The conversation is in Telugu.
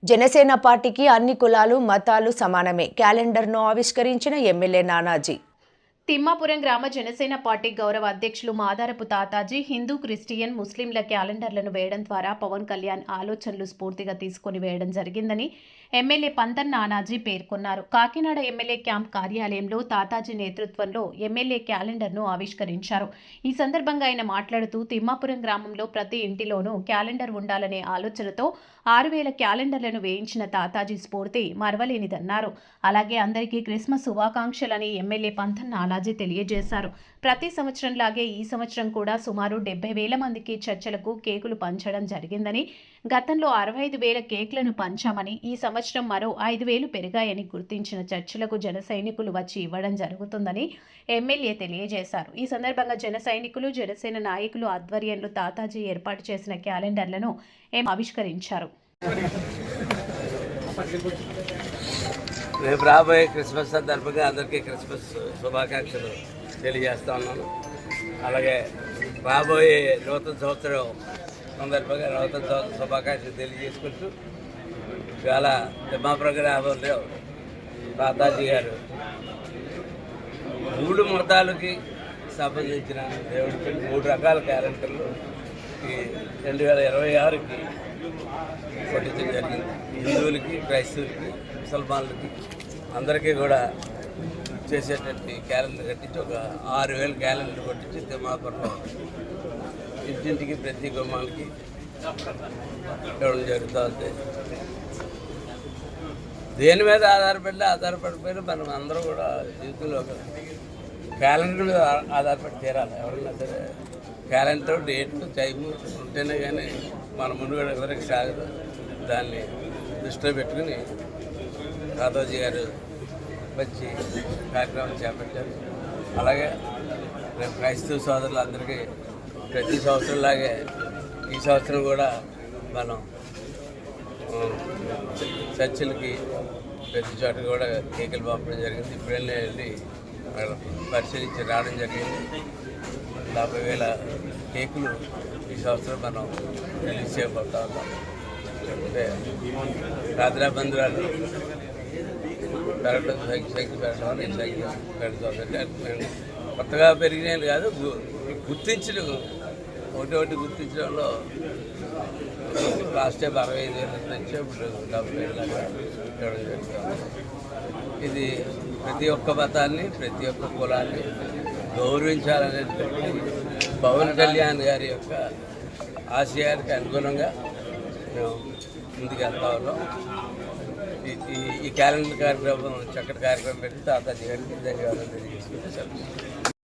జనసేన పార్టీకి అన్ని కులాలు మతాలు సమానమే. క్యాలెండర్ను ఆవిష్కరించిన ఎమ్మెల్యే నానాజీ. తిమ్మాపురం గ్రామ జనసేన పార్టీ గౌరవ అధ్యక్షులు మాదారపు తాతాజీ హిందూ, క్రిస్టియన్, ముస్లింల క్యాలెండర్లను వేయడం ద్వారా పవన్ కళ్యాణ్ ఆలోచనలు స్ఫూర్తిగా తీసుకుని వేయడం జరిగిందని ఎమ్మెల్యే పంతన్ నానాజీ పేర్కొన్నారు. కాకినాడ ఎమ్మెల్యే క్యాంప్ కార్యాలయంలో తాతాజీ నేతృత్వంలో ఎమ్మెల్యే క్యాలెండర్ను ఆవిష్కరించారు. ఈ సందర్భంగా ఆయన మాట్లాడుతూ తిమ్మాపురం గ్రామంలో ప్రతి ఇంటిలోనూ క్యాలెండర్ ఉండాలనే ఆలోచనతో 6,000 క్యాలెండర్లను వేయించిన తాతాజీ స్ఫూర్తి మరవలేనిదన్నారు. అలాగే అందరికీ క్రిస్మస్ శుభాకాంక్షలని ఎమ్మెల్యే పంతన్ నానాజీ తెలియజేశారు. ప్రతి సంవత్సరంలాగే ఈ సంవత్సరం కూడా సుమారు 70,000 మందికి చర్చలకు కేకులు పంచడం జరిగిందని, గతంలో 65,000 కేకులను పంచామని, ఈ సంవత్సరం మరో 5,000 పెరిగాయని గుర్తించిన చర్చలకు జన సైనికులు వచ్చి ఇవ్వడం జరుగుతుందని ఎమ్మెల్యే తెలియజేశారు. ఈ సందర్భంగా జన సైనికులు, జనసేన నాయకులు ఆధ్వర్యంలో తాతాజీ ఏర్పాటు చేసిన క్యాలెండర్లను ఆవిష్కరించారు. రేపు రాబోయే క్రిస్మస్ సందర్భంగా అందరికీ క్రిస్మస్ శుభాకాంక్షలు తెలియజేస్తా ఉన్నాను. అలాగే రాబోయే నూతన సంవత్సరం సందర్భంగా నూతన సంవత్సరం శుభాకాంక్షలు తెలియజేసుకుంటూ చాలా తిమ్మాపురం గ్రామంలో తాతాజీ గారు 3 మతాలకి సంబంధించిన దేవుడికి 3 రకాల క్యాలెండర్లు ఈ 2026కి కొట్టించడం జరిగింది. హిందువులకి, క్రైస్తవులకి, ముసల్మాన్లకి అందరికీ కూడా చేసేటువంటి క్యాలెండర్ కట్టించి ఒక 6,000 క్యాలెండర్ కొట్టించి తిమ్మాపురంలో ఇంటింటికి ప్రతి గుమ్మానికి ఇవ్వడం జరుగుతుంది. దేని మీద ఆధారపడిపోయినా మనం అందరూ కూడా జీవితంలో క్యాలెండర్ మీద ఆధారపడి తీరాలి. ఎవరైనా సరే క్యాలెండర్, డేట్, టైము ఉంటేనే కానీ మన ముందుగా ఎవరికి సాగదు. దాన్ని దృష్టిలో పెట్టుకుని తాతాజీ గారు మంచి కార్యక్రమం చేపట్టారు. అలాగే రేపు క్రైస్తవ సోదరులందరికీ ప్రతి సంవత్సరంలాగే ఈ సంవత్సరం కూడా మనం చర్చిలకి ప్రతి చోట కూడా కేకులు పంపడం జరిగింది. ఇప్పుడే వెళ్ళి పరిశీలించి రావడం జరిగింది. 40,000 కేకులు ఈ సంవత్సరం మనం రిలీజ్ చేయబోతా ఉన్నాం. అంటే రాత్రి మందిరాలు పెరగడం, సంఖ్య పెరగడం వల్ల ఈ సంఖ్య పెరుగుతుంది. కొత్తగా పెరిగినది కాదు, గుర్తించడం ఒకటి గుర్తించడంలో లాస్ట్ టైం 65,000 నుంచి ఇప్పుడు 70,000 దాకా ఇవ్వడం జరుగుతుంది. ఇది ప్రతి ఒక్క మతాన్ని, ప్రతి ఒక్క కులాన్ని గౌరవించాలనేటువంటి పవన్ కళ్యాణ్ గారి యొక్క ఆశయానికి అనుగుణంగా మేము ముందుకు వెళ్తా ఉన్నాం. ఈ క్యాలెండర్ కార్యక్రమం చక్కటి కార్యక్రమం పెట్టి తాతాజీ గారికి ధన్యవాదాలు తెలియజేసుకుంటూ